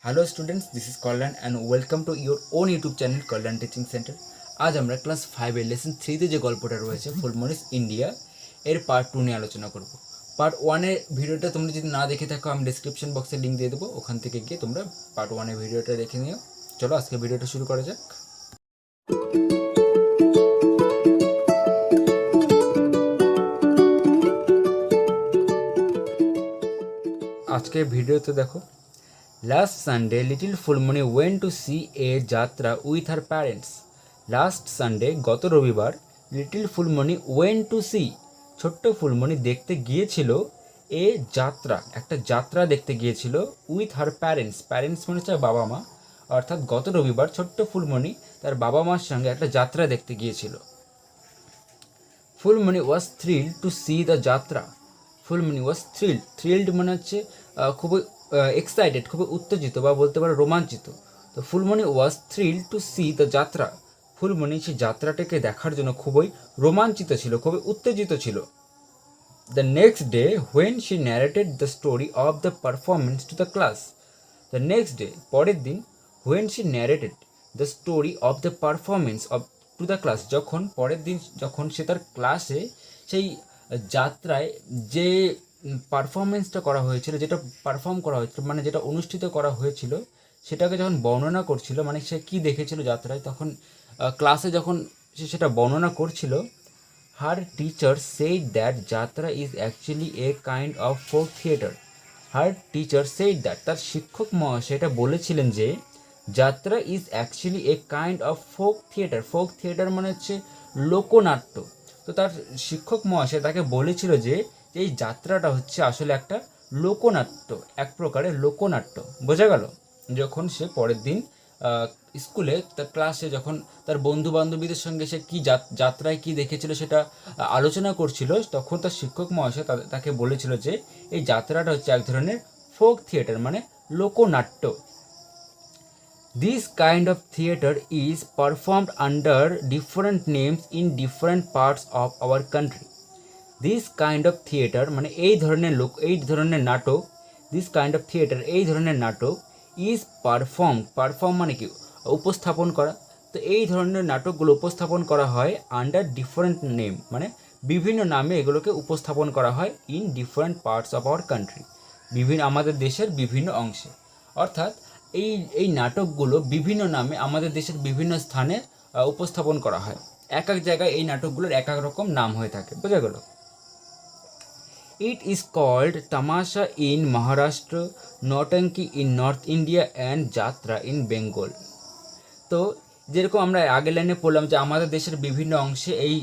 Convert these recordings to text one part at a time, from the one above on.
Hello students, this is Kalyan and welcome to your own YouTube channel Kalyan teaching centre. আজ আমরা class 5-এর lesson 3-তে যে গল্পটা রয়েছে ফুলমরিস India এর পার্ট 2 নিয়ে আলোচনা করব। পার্ট 1-এর ভিডিওটা তোমরা যদি না দেখে থাকো, আমি ডিসক্রিপশন বক্সে লিঙ্ক দিয়ে দেবো, ওখান থেকে গিয়ে তোমরা পার্ট 1-এর ভিডিওটা দেখে নিও। চলো আজকে ভিডিওটা শুরু করা যাক। আজকের ভিডিওতে দেখো, last Sunday little Phulmoni went to see a jatra with her parents. Last Sunday গত রবিবার little Phulmoni went to see ছোট্ট ফুলমণি দেখতে গিয়েছিল এ যাত্রা, একটা যাত্রা দেখতে গিয়েছিল উইথ হার প্যারেন্টস। প্যারেন্টস মানে হচ্ছে বাবা মা, অর্থাৎ গত রবিবার ছোট্ট ফুলমণি তার বাবা মার সঙ্গে একটা যাত্রা দেখতে গিয়েছিল। ফুলমণি ওয়াজ থ্রিল্ড টু সি দ্য যাত্রা। ফুলমণি ওয়াজ থ্রিল্ড মানে হচ্ছে খুবই এক্সাইটেড, খুবই উত্তেজিত বা বলতে পারো রোমাঞ্চিত। তো ফুলমণি ওয়াজ থ্রিল্ড টু সি দ্য যাত্রা। ফুলমণি সেই যাত্রাটাকে দেখার জন্য খুবই রোমাঞ্চিত ছিল, খুবই উত্তেজিত ছিল। The next day when she narrated the story of the performance to the class. The next day পরের দিন, when she narrated the story of the performance of to the class, যখন পরের দিন যখন সে তার ক্লাসে সেই যাত্রায় যে পারফরমেন্সটা করা হয়েছিল, যেটা পারফর্ম করা হয়েছিল মানে যেটা অনুষ্ঠিত করা হয়েছিল, সেটাকে যখন বর্ণনা করছিল, মানে সে কী দেখেছিল যাত্রায়, তখন ক্লাসে যখন সে সেটা বর্ণনা করছিল, হার টিচার সেইড দ্যাট যাত্রা is actually a kind of folk theatre. Her teacher said that, তার শিক্ষক মহাশয় এটা বলেছিলেন যে যাত্রা is actually a kind of folk theatre. Folk theatre মানে হচ্ছে লোকনাট্য। তো তার শিক্ষক মহাশয় তাকে বলেছিল যে এই যাত্রাটা হচ্ছে আসলে একটা লোকনাট্য, এক প্রকারের লোকনাট্য। বোঝা গেল? যখন সে পরের দিন স্কুলে তার ক্লাসে যখন তার বন্ধু বান্ধবীদের সঙ্গে সে কী যাত্রায় কী দেখেছিল সেটা আলোচনা করছিল, তখন তার শিক্ষক মহাশয় তাকে বলেছিল যে এই যাত্রাটা হচ্ছে এক ধরনের ফোক থিয়েটার, মানে লোকনাট্য। This kind of theatre is performed under different names in different parts of our country. This kind of theatre মানে এই ধরনের নাটক, this kind of theatre এই ধরনের নাটক is perform মানে কি উপস্থাপন করা। তো এই ধরনের নাটকগুলো উপস্থাপন করা হয় আন্ডার ডিফারেন্ট নেম, মানে বিভিন্ন নামে এগুলোকে উপস্থাপন করা হয় in different parts of our country, আমাদের দেশের বিভিন্ন অংশে। অর্থাৎ এই এই নাটকগুলো বিভিন্ন নামে আমাদের দেশের বিভিন্ন স্থানে উপস্থাপন করা হয়। এক এক জায়গায় এই নাটকগুলোর এক এক রকম নাম হয়ে থাকে। বোঝা গেল? It is called Tamasha in Maharashtra, Nautanki in North India and Jatra in Bengal. তো যেরকম আমরা আগের লাইনে পড়লাম যে আমাদের দেশের বিভিন্ন অংশে এই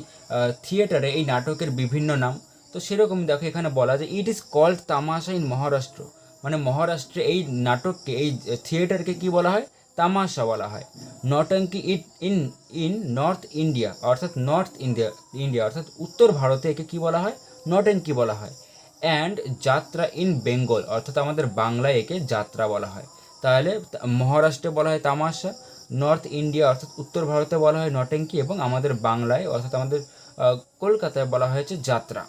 থিয়েটারে এই নাটকের বিভিন্ন নাম, তো সেরকম দেখো এখানে বলা যায় ইট ইজ কল্ড তামাশা ইন মহারাষ্ট্র, মানে মহারাষ্ট্রে এই নাটককে, এই থিয়েটারকে কি বলা হয়? তামাশা বলা হয়। নটঙ্কি ইন ইন নর্থ ইন্ডিয়া, অর্থাৎ ইন্ডিয়া অর্থাৎ উত্তর ভারতে একে কি বলা হয়? নটঙ্কি বলা হয়। অ্যান্ড যাত্রা ইন বেঙ্গল, অর্থাৎ আমাদের বাংলায় একে যাত্রা বলা হয়। তাহলে মহারাষ্ট্রে বলা হয় তামাশা, নর্থ ইন্ডিয়া অর্থাৎ উত্তর ভারতে বলা হয় নটেঙ্কি, এবং আমাদের বাংলায় অর্থাৎ আমাদের কলকাতায় বলা হয়েছে যাত্রা।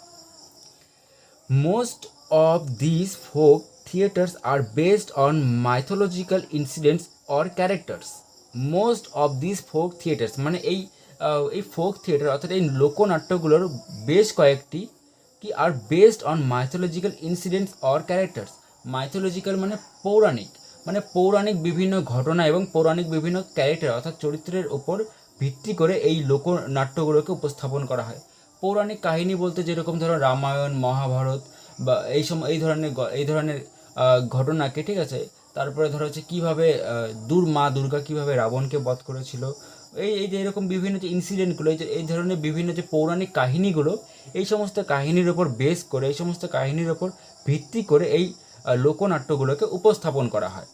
Most of this folk theatres R based on mythological incidents or characters. Most of this folk theatres মানে এই ফোক থিয়েটার অর্থাৎ এই লোকনাট্যগুলোর বেশ কয়েকটি কি are based on mythological incidents or characters. Mythological মানে পৌরাণিক বিভিন্ন ঘটনা এবং পৌরাণিক বিভিন্ন ক্যারেক্টার অর্থাৎ চরিত্রের ওপর ভিত্তি করে এই লোকনাট্যগুলোকে উপস্থাপন করা হয়। পৌরাণিক কাহিনী বলতে যেরকম ধরো রামায়ণ, মহাভারত বা এই ধরনের ঘটনাকে, ঠিক আছে, তারপরে ধরো হচ্ছে কীভাবে মা দুর্গা কীভাবে রাবণকে বধ করেছিল, এই যে এরকম বিভিন্ন যে ইনসিডেন্টগুলো, এই ধরনের বিভিন্ন যে পৌরাণিক কাহিনীগুলো, এই সমস্ত কাহিনীর ওপর বেস করে, এই সমস্ত কাহিনীর ওপর ভিত্তি করে এই লোকনাট্যগুলোকে উপস্থাপন করা হয়।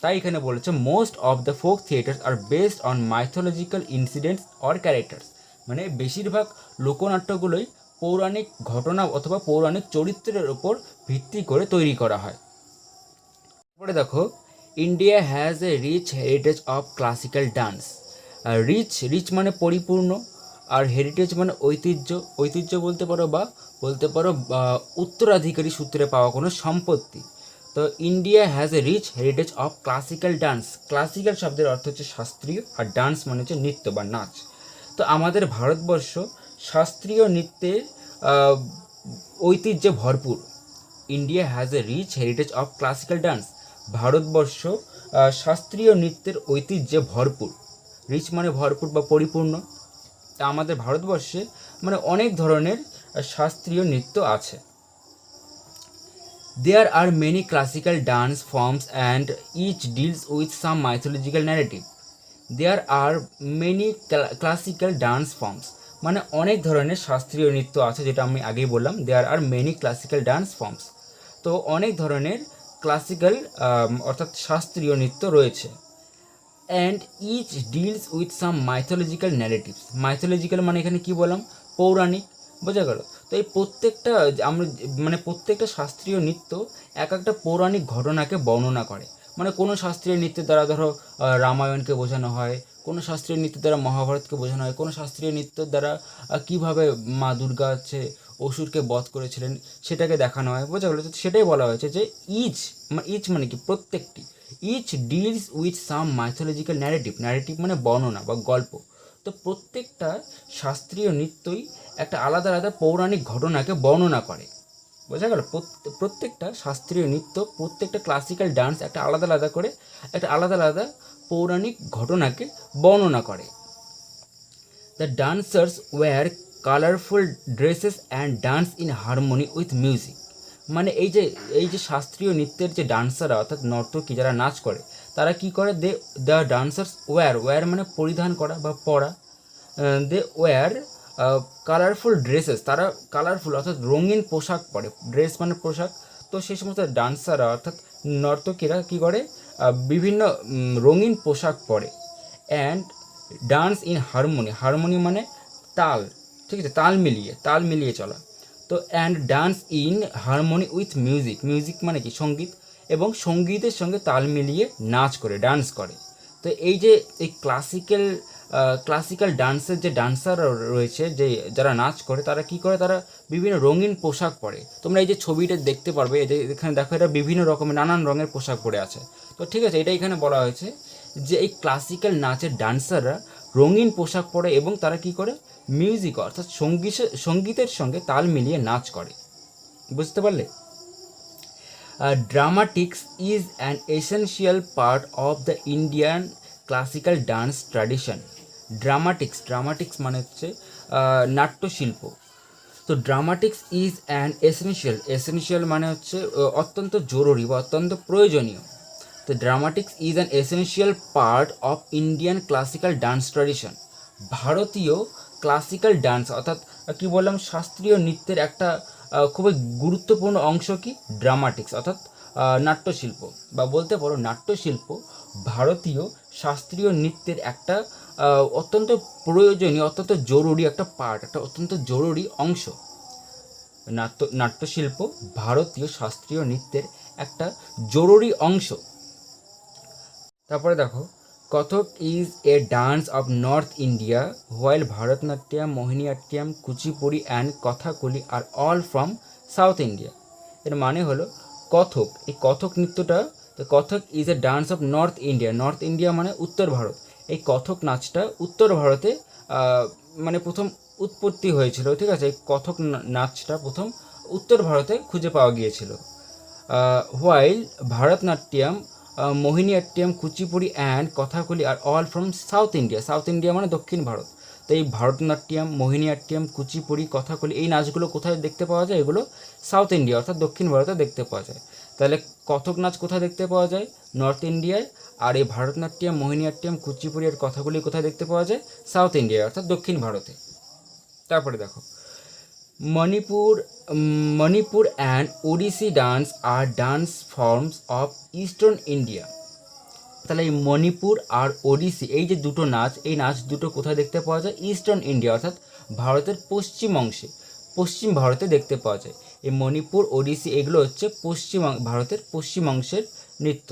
তাই এখানে বলেছে most of the folk theatres R based on mythological incidents or characters, মানে বেশিরভাগ লোকনাট্যগুলোই পৌরাণিক ঘটনা অথবা পৌরাণিক চরিত্রের ওপর ভিত্তি করে তৈরি করা হয়। তারপরে দেখো, India has a rich heritage of classical dance. Rich মানে পরিপূর্ণ, আর হেরিটেজ মানে ঐতিহ্য বলতে পারো বা উত্তরাধিকারী সূত্রে পাওয়া কোনো সম্পত্তি। তো তো India has a rich heritage of classical dance. Classical শব্দের অর্থ হচ্ছে শাস্ত্রীয়, আর ডান্স মানে হচ্ছে নৃত্য বা নাচ। তো আমাদের ভারতবর্ষ শাস্ত্রীয় নৃত্যের ঐতিহ্যে ভরপুর। India has a rich heritage of classical dance. ভারতবর্ষ শাস্ত্রীয় নৃত্যের ঐতিহ্যে ভরপুর। রিচ মানে ভরপুর বা পরিপূর্ণ। তা আমাদের ভারতবর্ষে মানে অনেক ধরনের শাস্ত্রীয় নৃত্য আছে। There are many classical dance forms and each deals with some mythological narrative. There are many classical dance forms, মানে অনেক ধরনের শাস্ত্রীয় নৃত্য আছে, যেটা আমি আগেই বললাম। There are many classical dance forms, তো অনেক ধরনের ক্লাসিক্যাল অর্থাৎ শাস্ত্রীয় নৃত্য রয়েছে। And each deals with some mythological narratives. Mythological মানে এখানে কি বললাম, পৌরাণিক, বোঝা গেল। তো এই প্রত্যেকটা আমরা মানে প্রত্যেকটা শাস্ত্রীয় নৃত্য এক একটা পৌরাণিক ঘটনাকে বর্ণনা করে। মানে কোনো শাস্ত্রীয় নৃত্যের দ্বারা ধরো রামায়ণকে বোঝানো হয়, কোনো শাস্ত্রীয় নৃত্যের দ্বারা মহাভারতকে বোঝানো হয়, কোনো শাস্ত্রীয় নৃত্যের দ্বারা কীভাবে মা দুর্গা হচ্ছে অসুরকে বধ করেছিলেন সেটাকে দেখানো হয়, বোঝা গেল। সেটাই বলা হয়েছে যে ইচ মানে কি, প্রত্যেকটি। Each deals with some mythological narrative. Narrative মানে বর্ণনা বা গল্প। তো প্রত্যেকটা শাস্ত্রীয় নৃত্যই একটা আলাদা আলাদা পৌরাণিক ঘটনাকে বর্ণনা করে, বোঝা গেল। প্রত্যেকটা শাস্ত্রীয় নৃত্য, প্রত্যেকটা ক্লাসিক্যাল ডান্স একটা আলাদা আলাদা করে একটা আলাদা আলাদা পৌরাণিক ঘটনাকে বর্ণনা করে। The dancers wear colourful dresses and dance in harmony with music. মানে এই যে শাস্ত্রীয় নৃত্যের যে ডান্সাররা অর্থাৎ নর্তকী যারা নাচ করে, তারা কি করে, দ্য ডান্সার্স ওয়্যার মানে পরিধান করা বা পরা, দে ওয়্যার কালারফুল ড্রেসেস, তারা কালারফুল অর্থাৎ রঙিন পোশাক পরে। ড্রেস মানে পোশাক। তো সেই সমস্ত ডান্সাররা অর্থাৎ নর্তকীরা কী করে, বিভিন্ন রঙিন পোশাক পরে। And dance in harmony. Harmony মানে তাল, ঠিক আছে, তাল মিলিয়ে চলা। তো and dance in harmony with music. Music মানে কি, সঙ্গীত, এবং সঙ্গীতের সঙ্গে তাল মিলিয়ে নাচ করে, ডান্স করে। তো এই যে এই ক্লাসিক্যাল ডান্সের যে ডান্সার রয়েছে, যে যারা নাচ করে, তারা কি করে, তারা বিভিন্ন রঙিন পোশাক পরে। তোমরা এই যে ছবিটা দেখতে পারবে, এখানে দেখো, এটা বিভিন্ন রকমের নানান রঙের পোশাক পরে আছে। তো ঠিক আছে, এটা এখানে বলা হয়েছে যে এই ক্লাসিক্যাল নাচের ডান্সাররা রঙিন পোশাক পরে এবং তারা কি করে, মিউজিক অর্থাৎ সঙ্গীতের সঙ্গে তাল মিলিয়ে নাচ করে, বুঝতে পারলে। ড্রামাটিক্স is an essential part of the Indian classical dance tradition. ড্রামাটিক্স মানে হচ্ছে নাট্যশিল্প। তো ড্রামাটিক্স ইজ অ্যান এসেনশিয়াল মানে হচ্ছে অত্যন্ত জরুরি বা অত্যন্ত প্রয়োজনীয়। তো ড্রামাটিক্স is an essential part of Indian classical dance tradition. ভারতীয় ক্লাসিক্যাল ডান্স অর্থাৎ কি বললাম, শাস্ত্রীয় নৃত্যের একটা খুবই গুরুত্বপূর্ণ অংশ কি, ড্রামাটিক্স অর্থাৎ নাট্যশিল্প, বা বলতে পারো নাট্যশিল্প ভারতীয় শাস্ত্রীয় নৃত্যের একটা অত্যন্ত প্রয়োজনীয়, অত্যন্ত জরুরি একটা পার্ট, একটা অত্যন্ত জরুরি অংশ। নাট্যশিল্প ভারতীয় শাস্ত্রীয় নৃত্যের একটা জরুরি অংশ। তারপরে দেখো, Kathak is a dance of north India, while Bharatanatyam, Mohiniyattam, Kuchipudi and Kathakali are all from south India. এর মানে হলো কথক। এই কথক নৃত্যটা, Kathak is a dance of north India. North India মানে উত্তর ভারত। এই কথক নাচটা উত্তর ভারতে মানে প্রথম উৎপত্তি হয়েছিল, ঠিক আছে। এই কথক নাচটা প্রথম উত্তর ভারতে খুঁজে পাওয়া গিয়েছিল। While Bharatanatyam, Mohiniyattam, Kuchipudi and Kathakali are all from south India. South India মানে দক্ষিণ ভারত। তো এই ভারতনাট্যম, মোহিনীঅট্টম, কুচিপুড়ি, কথাকলি এই নাচগুলো কোথায় দেখতে পাওয়া যায়, এগুলো সাউথ ইন্ডিয়া অর্থাৎ দক্ষিণ ভারতে দেখতে পাওয়া যায়। তাহলে কথক নাচ কোথায় দেখতে পাওয়া যায়, নর্থ ইন্ডিয়ায়। আর এই ভারতনাট্যম, মোহিনীঅট্টম, কুচিপুড়ি আর কথাকলি কোথায় দেখতে পাওয়া যায়, সাউথ ইন্ডিয়ায় অর্থাৎ দক্ষিণ ভারতে। তারপরে দেখো, Manipur and Odissi dance are dance forms of eastern India. তাহলে এই মণিপুর আর ওড়িশি এই যে দুটো নাচ, এই নাচ দুটো কোথায় দেখতে পাওয়া যায়, ইস্টার্ন ইন্ডিয়া অর্থাৎ ভারতের পশ্চিম অংশে, পশ্চিম ভারতে দেখতে পাওয়া যায়। এই মণিপুর, ওড়িশি এগুলো হচ্ছে ভারতের পশ্চিম অংশের নৃত্য।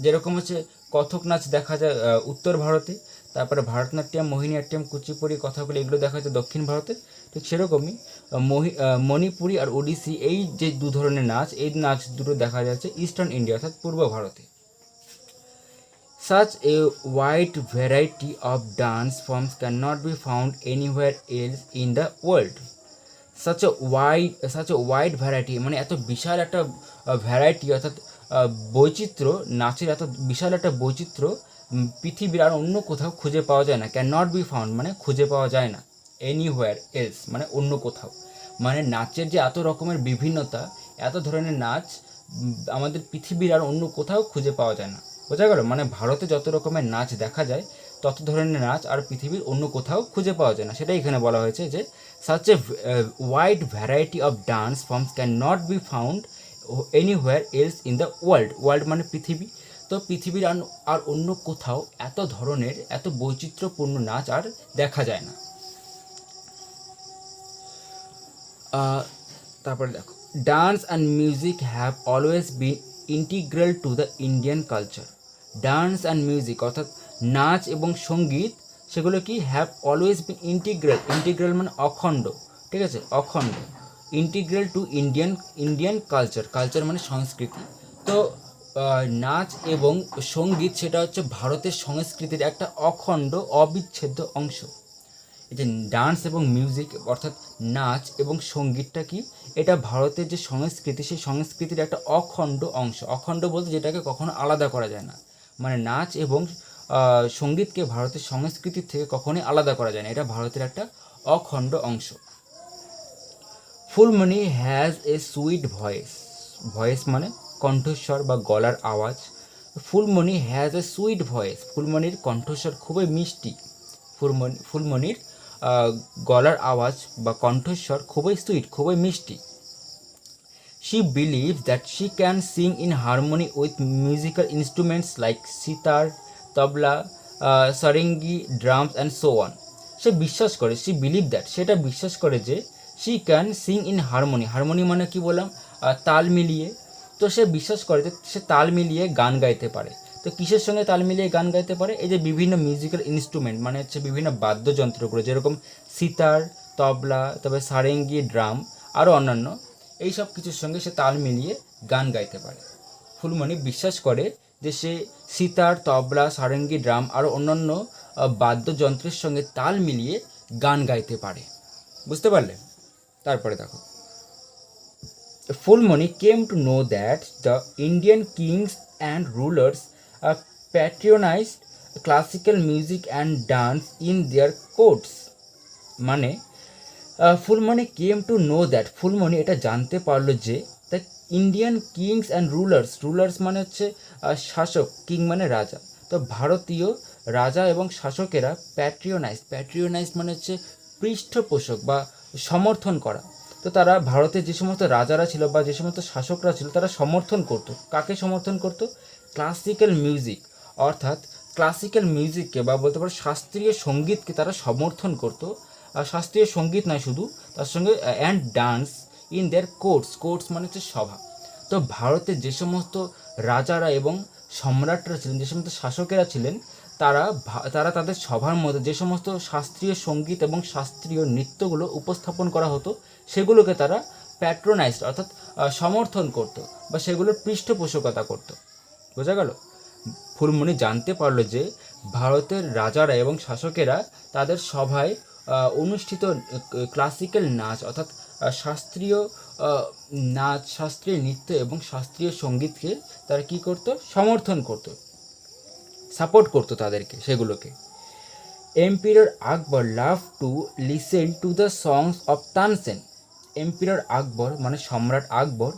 যেরকম হচ্ছে কথক নাচ দেখা যায় উত্তর ভারতে, তারপরে ভারতনাট্যম, মোহিনীঅট্টম, কুচিপুড়ি, কথাকলি এগুলো দেখা যাচ্ছে দক্ষিণ ভারতে। ঠিক সেরকমই মণিপুরি আর ওডিসি, এই যে দু ধরনের নাচ, এই নাচ দুটো দেখা যাচ্ছে ইস্টার্ন ইন্ডিয়া অর্থাৎ পূর্ব ভারতে। Such a wide variety of dance forms cannot be found anywhere else in the world. Such a wide variety মানে এত বিশাল একটা ভ্যারাইটি অর্থাৎ বৈচিত্র্য, নাচের এত বিশাল একটা বৈচিত্র্য পৃথিবীর আর অন্য কোথাও খুঁজে পাওয়া যায় না। ক্যান নট বি ফাউন্ড মানে খুঁজে পাওয়া যায় না, এনিহোয়ার এলস মানে অন্য কোথাও। মানে নাচের যে এত রকমের বিভিন্নতা, এত ধরনের নাচ আমাদের পৃথিবীর আর অন্য কোথাও খুঁজে পাওয়া যায় না। বোঝা গেল? মানে ভারতে যত রকমের নাচ দেখা যায় তত ধরনের নাচ আর পৃথিবীর অন্য কোথাও খুঁজে পাওয়া যায় না। সেটাই এখানে বলা হয়েছে যে such a wide variety of dance forms cannot be found anywhere else in the world. World মানে পৃথিবী। তো পৃথিবীর আর অন্য কোথাও এত ধরনের এত বৈচিত্র্যপূর্ণ নাচ আর দেখা যায় না। তারপরে দেখো, dance and music have always been integral to the Indian culture. Dance and music অর্থাৎ নাচ এবং সঙ্গীত, সেগুলো কি have always been integral. Integral মানে অখণ্ড, ঠিক আছে, অখণ্ড। Integral to Indian culture, culture মানে সংস্কৃতি। তো নাচ এবং সঙ্গীত সেটা হচ্ছে ভারতের সংস্কৃতির একটা অখণ্ড অবিচ্ছেদ্য অংশ। এই যে ডান্স এবং মিউজিক অর্থাৎ নাচ এবং সঙ্গীতটা কি, এটা ভারতের যে সংস্কৃতি, সেই সংস্কৃতির একটা অখণ্ড অংশ। অখণ্ড বলতে যেটাকে কখনো আলাদা করা যায় না। মানে নাচ এবং সঙ্গীতকে ভারতের সংস্কৃতির থেকে কখনোই আলাদা করা যায় না, এটা ভারতের একটা অখণ্ড অংশ। Phulmoni has a sweet voice. Voice মানে কণ্ঠস্বর বা গলার আওয়াজ। Phulmoni has a sweet voice. ফুলমণির কণ্ঠস্বর খুবই মিষ্টি। ফুলমণির গলার আওয়াজ বা কণ্ঠস্বর খুবই সুইট, খুবই মিষ্টি। She believes that she can sing in harmony with musical instruments like sitar, tabla, sarangi, drums and so on. সে বিশ্বাস করে, she believe that, সেটা বিশ্বাস করে যে she can sing in harmony. Harmony মানে কি বললাম, তাল মিলিয়ে। তো সে বিশ্বাস করে যে সে তাল মিলিয়ে গান গাইতে পারে। তো কিসের সঙ্গে তাল মিলিয়ে গান গাইতে পারে? এই যে বিভিন্ন মিউজিক্যাল ইনস্ট্রুমেন্ট মানে হচ্ছে বিভিন্ন বাদ্যযন্ত্রগুলো, যেরকম সিতার, তবলা, তবে সারেঙ্গি, ড্রাম আরও অন্যান্য, এই সব কিছুর সঙ্গে সে তাল মিলিয়ে গান গাইতে পারে। ফুলমণি বিশ্বাস করে যে সে সিতার, তবলা, সারেঙ্গি, ড্রাম আরও অন্যান্য বাদ্যযন্ত্রের সঙ্গে তাল মিলিয়ে গান গাইতে পারে। বুঝতে পারলে? তারপরে দেখো, Fulmani came to know that the Indian kings and rulers patronized classical music and dance in their courts. মানে Phulmoni came to know that, Phulmoni এটা জানতে পারলো যে the Indian kings and rulers মানে হচ্ছে শাসক, কিং মানে রাজা। তো ভারতীয় রাজা এবং শাসকেরা প্যাট্রিয়নাইজ মানে হচ্ছে পৃষ্ঠপোষক বা সমর্থন করা। তো তারা ভারতের যে সমস্ত রাজারা ছিল বা যে সমস্ত শাসকরা ছিল তারা সমর্থন করতো। কাকে সমর্থন করতো? ক্লাসিক্যাল মিউজিক, অর্থাৎ ক্লাসিক্যাল মিউজিককে বা বলতে পারো শাস্ত্রীয় সঙ্গীতকে তারা সমর্থন করতো। শাস্ত্রীয় সঙ্গীত নয় শুধু, তার সঙ্গে and dance in their courts মানে হচ্ছে সভা। তো ভারতের যে সমস্ত রাজারা এবং সম্রাটরা ছিলেন, যে সমস্ত শাসকেরা ছিলেন, তারা তাদের সভার মধ্যে যে সমস্ত শাস্ত্রীয় সঙ্গীত এবং শাস্ত্রীয় নৃত্যগুলো উপস্থাপন করা হতো সেগুলোকে তারা প্যাট্রোনাইজড অর্থাৎ সমর্থন করত বা সেগুলোর পৃষ্ঠপোষকতা করত। বোঝা গেল? ফুলমণি জানতে পারলো যে ভারতের রাজারা এবং শাসকেরা তাদের সভায় অনুষ্ঠিত ক্লাসিক্যাল নাচ অর্থাৎ শাস্ত্রীয় নাচ, শাস্ত্রীয় নৃত্য এবং শাস্ত্রীয় সঙ্গীতকে তারা কী করতো? সমর্থন করতো, সাপোর্ট করতো তাদেরকে, সেগুলোকে। Emperor Akbar love to listen to the songs of Tansen. Emperor Akbar মানে সম্রাট আকবর,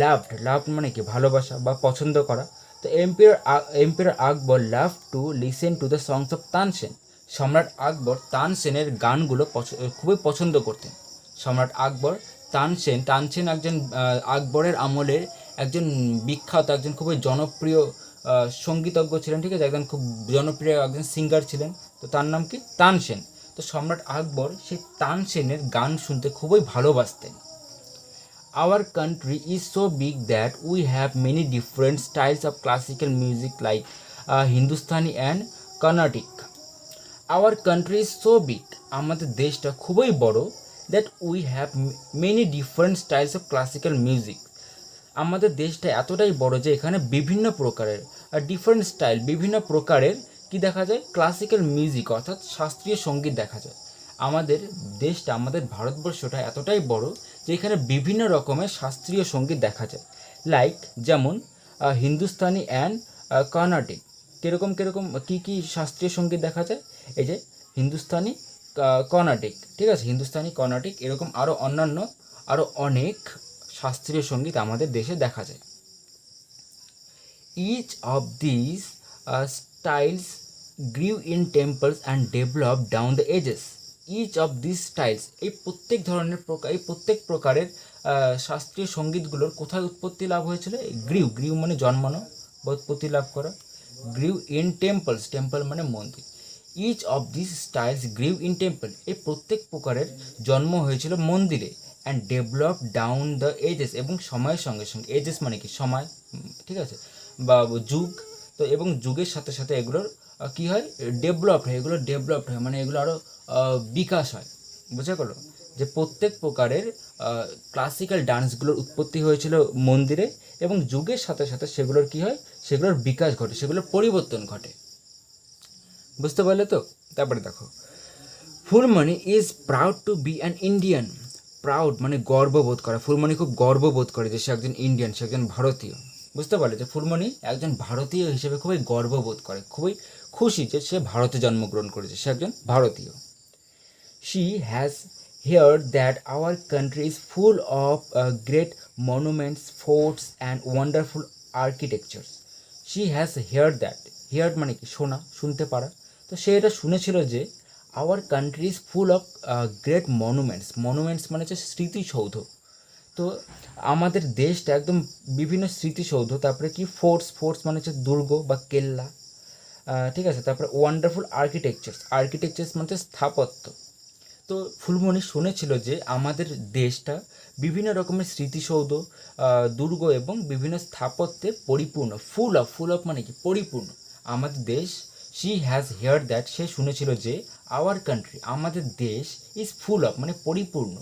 লাভড মানে কি ভালোবাসা বা পছন্দ করা। তো emperor Akbar love to listen to the songs of Tansen. সম্রাট আকবর তানসেনের গানগুলো খুবই পছন্দ করতেন। সম্রাট আকবর তানসেন একজন আকবরের আমলের একজন বিখ্যাত, একজন খুবই জনপ্রিয় সঙ্গীতজ্ঞ ছিলেন, ঠিক আছে, একজন খুব জনপ্রিয় একজন সিঙ্গার ছিলেন। তো তার নাম কি? তানসেন। তো সম্রাট আকবর সেই তানসেনের গান শুনতে খুবই ভালোবাসতেন। Our country is so big that we have many different styles of classical music like Hindustani and Carnatic. Our country is so big, আমাদের দেশটা খুবই বড়, that we have many different styles of classical music, আমাদের দেশটা এতটাই বড় যে এখানে বিভিন্ন প্রকারের ডিফারেন্ট স্টাইল, বিভিন্ন প্রকারের কি দেখা যায়, ক্লাসিক্যাল মিউজিক অর্থাৎ শাস্ত্রীয় সঙ্গীত দেখা যায়। আমাদের দেশটা, আমাদের ভারতবর্ষটা এতটাই বড় যে এখানে বিভিন্ন রকমের শাস্ত্রীয় সঙ্গীত দেখা যায়। লাইক যেমন হিন্দুস্তানি অ্যান্ড কর্ণাটিক, কীরকম কীরকম কী কী শাস্ত্রীয় সঙ্গীত দেখা যায়, এই যে হিন্দুস্তানি, কর্ণাটিক, ঠিক আছে, হিন্দুস্তানি, কর্ণাটিক, এরকম আরও অন্যান্য আরও অনেক শাস্ত্রীয় সঙ্গীত আমাদের দেশে দেখা যায়। Each of this styles grew in temples and develop down the ages. Each of this styles, এই প্রত্যেক ধরনের এই প্রত্যেক প্রকারের শাস্ত্রীয় সঙ্গীতগুলোর কোথায় উৎপত্তি লাভ হয়েছিল? গ্রিউ, গ্রিউ মানে জন্মানো বা উৎপত্তি লাভ করা। গ্রিউ ইন টেম্পলস, টেম্পল মানে মন্দির। Each of this styles grew in temple, এই প্রত্যেক প্রকারের জন্ম হয়েছিল মন্দিরে। And develop down the ages, এবং সময়ের সঙ্গে সঙ্গে, এজেস মানে কি সময়, ঠিক আছে, বা যুগ, তো এবং যুগের সাথে সাথে এগুলোর কী হয়, ডেভেলপড হয়, এগুলো ডেভেলপড হয় মানে এগুলো আরও বিকাশ হয়। বুঝা গেল যে প্রত্যেক প্রকারের ক্লাসিক্যাল ডান্সগুলোর উৎপত্তি হয়েছিল মন্দিরে, এবং যুগের সাথে সাথে সেগুলোর কী হয়, সেগুলোর বিকাশ ঘটে, সেগুলোর পরিবর্তন ঘটে। বুঝতে পারলে তো? তারপরে দেখো, Phulmoni is proud to be an Indian. Proud মানে গর্ববোধ করা, ফুলমণি খুব গর্ববোধ করে যে সে একজন ইন্ডিয়ান, সে একজন ভারতীয়। বুঝতে পারলে যে ফুলমণি একজন ভারতীয় হিসেবে খুবই গর্ববোধ করে, খুবই খুশি যে সে ভারতে জন্মগ্রহণ করেছে, সে একজন ভারতীয়। She has heard that our country is full of great monuments, forts and wonderful architectures. She has heard that. Heard মানে কি? শোনা, শুনতে পারা। তো সে এটা শুনেছিল যে our country is full of great monuments. Monuments মানে হচ্ছে স্মৃতিসৌধ। তো আমাদের দেশটা একদম বিভিন্ন স্মৃতিসৌধ, তারপরে কি ফোর্টস, ফোর্টস মানে হচ্ছে দুর্গ বা কেল্লা, ঠিক আছে, তারপরে ওয়ান্ডারফুল আর্কিটেকচার্স, আর্কিটেকচার্স মানে হচ্ছে স্থাপত্য। তো ফুলমণি শুনেছিল যে আমাদের দেশটা বিভিন্ন রকমের স্মৃতিসৌধ, দুর্গ এবং বিভিন্ন স্থাপত্যে পরিপূর্ণ। ফুল অফ মানে কি? পরিপূর্ণ। আমাদের দেশ, শি হ্যাজ হিয়ার দ্যাট, সে শুনেছিল যে আওয়ার কান্ট্রি, আমাদের দেশ, ইজ ফুল অফ মানে পরিপূর্ণ,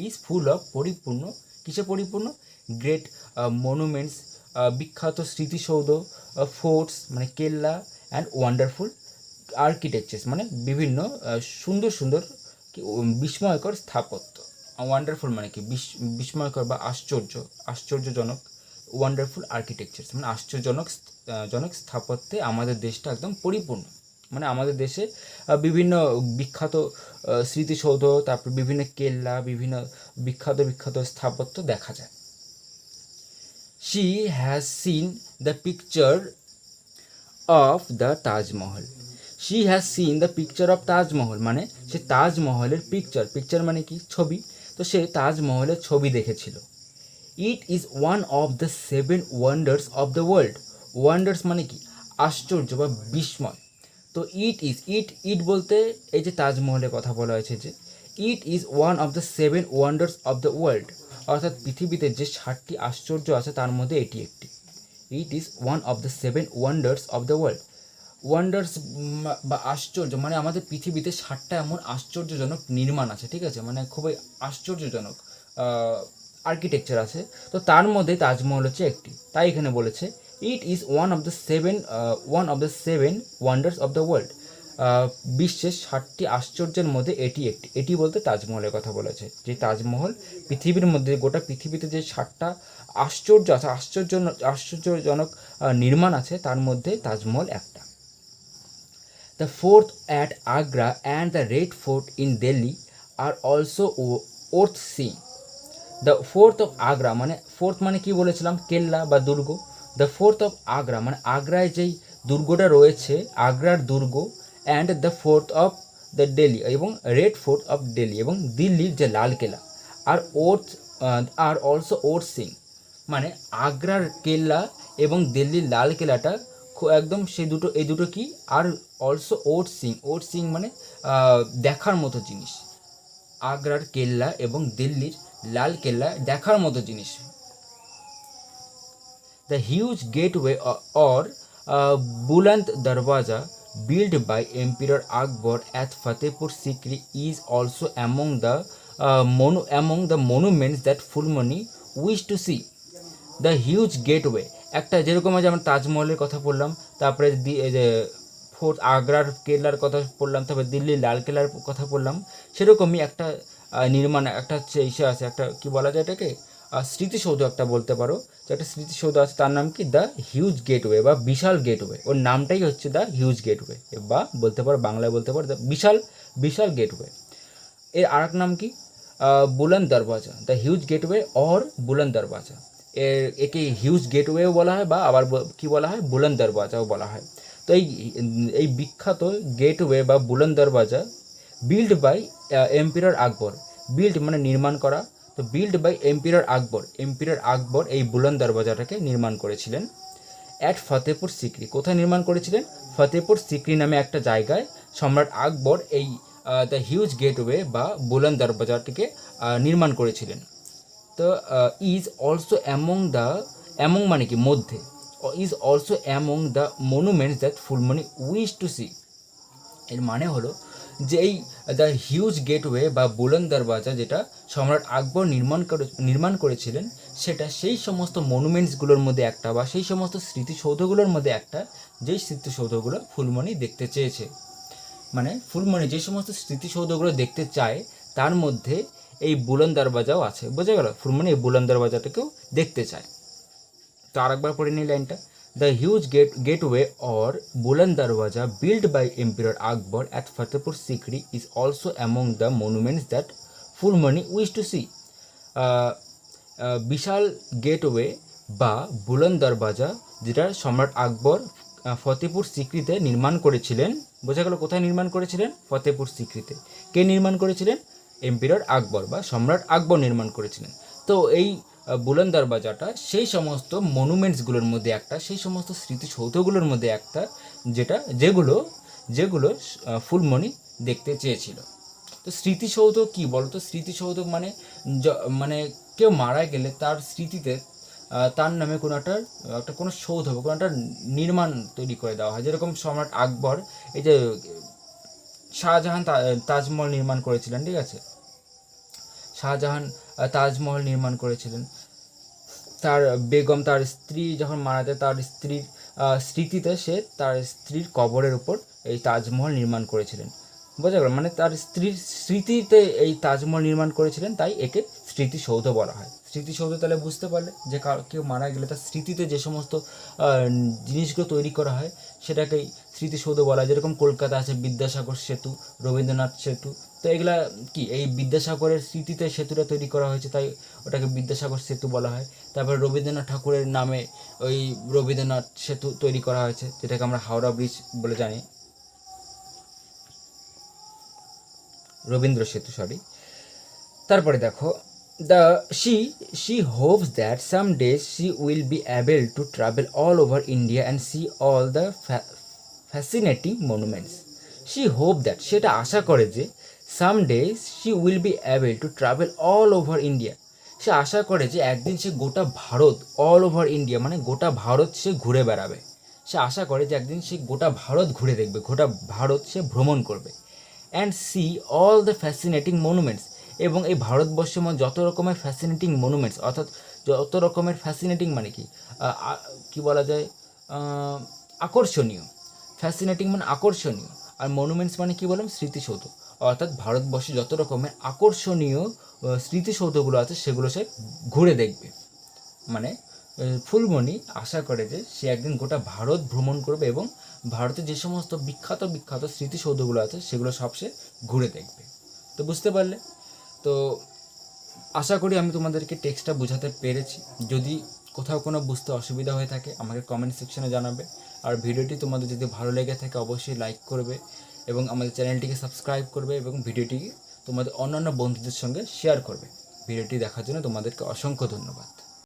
ইজ ফুল অফ পরিপূর্ণ, কিসে পরিপূর্ণ? গ্রেট মনুমেন্টস, বিখ্যাত স্মৃতিসৌধ, ফোর্টস মানে কেল্লা, অ্যান্ড ওয়ান্ডারফুল আর্কিটেকচার্স মানে বিভিন্ন সুন্দর সুন্দর কি বিস্ময়কর স্থাপত্য। ওয়ান্ডারফুল মানে কি? বিস্ময়কর বা আশ্চর্যজনক। ওয়ান্ডারফুল আর্কিটেকচার্স মানে আশ্চর্যজনক জনক স্থাপত্যে আমাদের দেশটা একদম পরিপূর্ণ। মানে আমাদের দেশে বিভিন্ন বিখ্যাত স্মৃতিসৌধ, তারপর বিভিন্ন কেল্লা, বিভিন্ন বিখ্যাত স্থাপত্য দেখা যায়। She has seen the picture of the Taj Mahal. She has seen the picture of Taj Mahal মানে সে তাজমহলের পিকচার মানে কি? ছবি। তো সে তাজমহলের ছবি দেখেছিল। It is one of the 7 wonders of the world. Wonders মানে কি? আশ্চর্য বা বিস্ময়। তো ইট বলতে এই যে তাজমহলের কথা বলা হয়েছে, যে it is one of the 7 wonders of the world, অর্থাৎ পৃথিবীতে যে 7টি আশ্চর্য আছে তার মধ্যে এটি একটি। It is one of the 7 wonders of the world. Wonders বা আশ্চর্য মানে আমাদের পৃথিবীতে 7টা এমন আশ্চর্যজনক নির্মাণ আছে, ঠিক আছে, মানে খুবই আশ্চর্যজনক আর্কিটেকচার আছে। তো তার মধ্যে তাজমহল হচ্ছে একটি। তাই এখানে বলেছে it is one of the seven wonders of the world. বিশ্বের 7টি আশ্চর্যের মধ্যে এটি একটি। এটি বলতে তাজমহলের কথা বলেছে, যে তাজমহল পৃথিবীর মধ্যে, গোটা পৃথিবীতে যে 7টা আশ্চর্য আছে, আশ্চর্যজনক নির্মাণ আছে, তার মধ্যে তাজমহল একটা। The fort at Agra and the Red Fort in Delhi are also worth seeing. The fort of Agra মানে ফোর্ট মানে কি বলেছিলাম? কেল্লা বা দুর্গ। দ্য ফোর্ট অফ আগ্রা মানে আগ্রায় যেই দুর্গটা রয়েছে, আগ্রার দুর্গ, and the fort of the Delhi এবং রেড ফোর্ট অফ দিল্লি এবং দিল্লির যে লাল কেল্লা আর অলসো ওর্থ সিং মানে আগ্রার কেল্লা এবং দিল্লির লাল কেল্লাটা একদম এই দুটো কি? আর অলসো ওর্থ সিং মানে দেখার মতো জিনিস। আগ্রার কেল্লা এবং দিল্লির লাল কেল্লা দেখার মতো জিনিস। The huge gateway or Buland Darwaza built by Emperor Akbar at Fatehpur Sikri is also among the monuments that Fulmani wished to see. The huge gateway, একটা যেরকম আছে আমরা তাজমহলের কথা বললাম, তারপরে ফোর্ট আগ্রার কেল্লার কথা বললাম, তারপরে দিল্লির লাল কেল্লার কথা বললাম, সেরকমই একটা নির্মাণ একটা ইসে আছে, একটা কি বলা যায় এটাকে স্মৃতিসৌধ একটা বলতে পারো, যে একটা স্মৃতিসৌধ আছে, তার নাম কি দ্য হিউজ গেটওয়ে বা বিশাল গেটওয়ে। ওর নামটাই হচ্ছে দ্য হিউজ গেটওয়ে, বা বলতে পারো বাংলায় বলতে পারো দ্য বিশাল গেটওয়ে। এর আর এক নাম কি বুলন্দ দরওয়াজা, the huge gateway or Buland দরওয়াজা। একে হিউজ গেটওয়েও বলা হয় বা আবার কি বলা হয় বুলন্দ দরওয়াজাও বলা হয়। তো এই বিখ্যাত গেটওয়ে বা Buland Darwaza built by এম্পিরার Akbar, build মানে নির্মাণ করা, তো বিল্ড বাই এম্পিরার আকবর এই বুলন্দ দরওয়াজাটাকে নির্মাণ করেছিলেন অ্যাট ফতেপুর সিকরি। কোথায় নির্মাণ করেছিলেন? ফতেপুর সিকরি নামে একটা জায়গায় সম্রাট আকবর এই দ্য হিউজ গেটওয়ে বা বুলন্দ দরওয়াজাটিকে নির্মাণ করেছিলেন। তো ইজ অলসো অ্যামং মানে কি মধ্যে, is also among the monuments that Phulmoni wish to see. এর মানে হলো যে এই দ্য হিউজ গেটওয়ে বা বুলন্দ দরওয়াজা যেটা সম্রাট আকবর নির্মাণ করেছিলেন, সেটা সেই সমস্ত মনুমেন্টসগুলোর মধ্যে একটা বা সেই সমস্ত স্মৃতিসৌধগুলোর মধ্যে একটা, যেই স্মৃতিসৌধগুলো ফুলমনি দেখতে চেয়েছে। মানে ফুলমনি যে সমস্ত স্মৃতিসৌধগুলো দেখতে চায় তার মধ্যে এই বুলন্দ দরওয়াজাও আছে, বোঝা গেল? ফুলমনি এই বুলন্দ দরওয়াজাটাকেও দেখতে চায়। তো আরেকবার পড়ে নিই লাইনটা, the huge gateway or Buland Darwaza built by emperor Akbar at Fatehpur Sikri is also among the monuments that Phulmoni wish to see. বিশাল গেটওয়ে বা বুলন্দ দরওয়াজা যেটা সম্রাট আকবর ফতেপুর সিকরিতে নির্মাণ করেছিলেন, বোঝা গেল? কোথায় নির্মাণ করেছিলেন? ফতেপুর সিকরিতে। কে নির্মাণ করেছিলেন? এম্পিরর আকবর বা সম্রাট আকবর নির্মাণ করেছিলেন। তো এই বুলন্দ দরওয়াজাটা সেই সমস্ত মনুমেন্টসগুলোর মধ্যে একটা, সেই সমস্ত স্মৃতিসৌধগুলোর মধ্যে একটা, যেগুলো ফুলমনি দেখতে চেয়েছিল। তো স্মৃতিসৌধ কি বলতো? স্মৃতিসৌধ মানে কেউ মারা গেলে তার স্মৃতিতে তার নামে কোনো সৌধ হবে, কোনো একটা নির্মাণ তৈরি করে দেওয়া হয়। যেরকম সম্রাট আকবর এই যে শাহজাহান তাজমহল নির্মাণ করেছিলেন, ঠিক আছে? শাহজাহান তাজমহল নির্মাণ করেছিলেন, তার বেগম তার স্ত্রী যখন মারা যায় তার স্ত্রীর স্মৃতিতে সে তার স্ত্রীর কবরের উপর এই তাজমহল নির্মাণ করেছিলেন, বোঝা গেল? মানে তার স্ত্রীর স্মৃতিতে এই তাজমহল নির্মাণ করেছিলেন, তাই একে স্মৃতিসৌধ বলা হয়। স্মৃতিসৌধ তাহলে বুঝতে পারলে যে কেউ মারা গেলে তার স্মৃতিতে যে সমস্ত জিনিসগুলো তৈরি করা হয় সেটাকেই স্মৃতিসৌধ বলা হয়। যেরকম কলকাতা আছে বিদ্যাসাগর সেতু, রবীন্দ্রনাথ সেতু, তো এগুলা কি এই বিদ্যাসাগরের স্মৃতিতে সেতুটা তৈরি করা হয়েছে, তাই ওটাকে বিদ্যাসাগর সেতু বলা হয়। তারপরে রবীন্দ্রনাথ ঠাকুরের নামে ওই রবীন্দ্রনাথ সেতু তৈরি করা হয়েছে, যেটাকে আমরা হাওড়া ব্রিজ বলে জানি, রবীন্দ্র সেতু, সরি। তারপরে দেখো, she hopes that someday she will be able to travel all over India and see all the fascinating monuments. She hope that, সেটা আশা করে যে someday she will be able to travel all over India, সে আশা করে যে একদিন সে গোটা Bharat, all over India মানে গোটা ভারত সে ঘুরে বেড়াবে। সে আশা করে যে একদিন সে গোটা ভারত ঘুরে দেখবে, গোটা ভারত সে ভ্রমণ করবে। And see all the fascinating monuments, এবং এই ভারতবর্ষের মধ্যে যত রকমের ফ্যাসিনেটিং মনুমেন্টস, অর্থাৎ যত রকমের ফ্যাসিনেটিং মানে কি বলা যায়, আকর্ষণীয়। ফ্যাসিনেটিং মানে আকর্ষণীয়, আর মনুমেন্টস মানে কি বললাম? স্মৃতিসৌধ। অর্থাৎ ভারতবর্ষে যত রকমের আকর্ষণীয় স্মৃতিসৌধগুলো আছে সেগুলো সে ঘুরে দেখবে। মানে ফুলমনি আশা করে যে সে একদিন গোটা ভারত ভ্রমণ করবে এবং ভারতের যে সমস্ত বিখ্যাত স্মৃতিসৌধগুলো আছে সেগুলো সব সে ঘুরে দেখবে। তো বুঝতে পারলে? তো আশা করি আমি তোমাদেরকে টেক্সটটা বোঝাতে পেরেছি। যদি কোথাও কোনো বুঝতে অসুবিধা হয়ে থাকে আমাকে কমেন্ট সেকশনে জানাবে। আর ভিডিওটি তোমাদের যদি ভালো লেগে থাকে অবশ্যই লাইক করবে এবং আমাদের চ্যানেলটিকে সাবস্ক্রাইব করবে এবং ভিডিওটি তোমাদের অন্যান্য বন্ধুদের সঙ্গে শেয়ার করবে। ভিডিওটি দেখার জন্য তোমাদেরকে অসংখ্য ধন্যবাদ।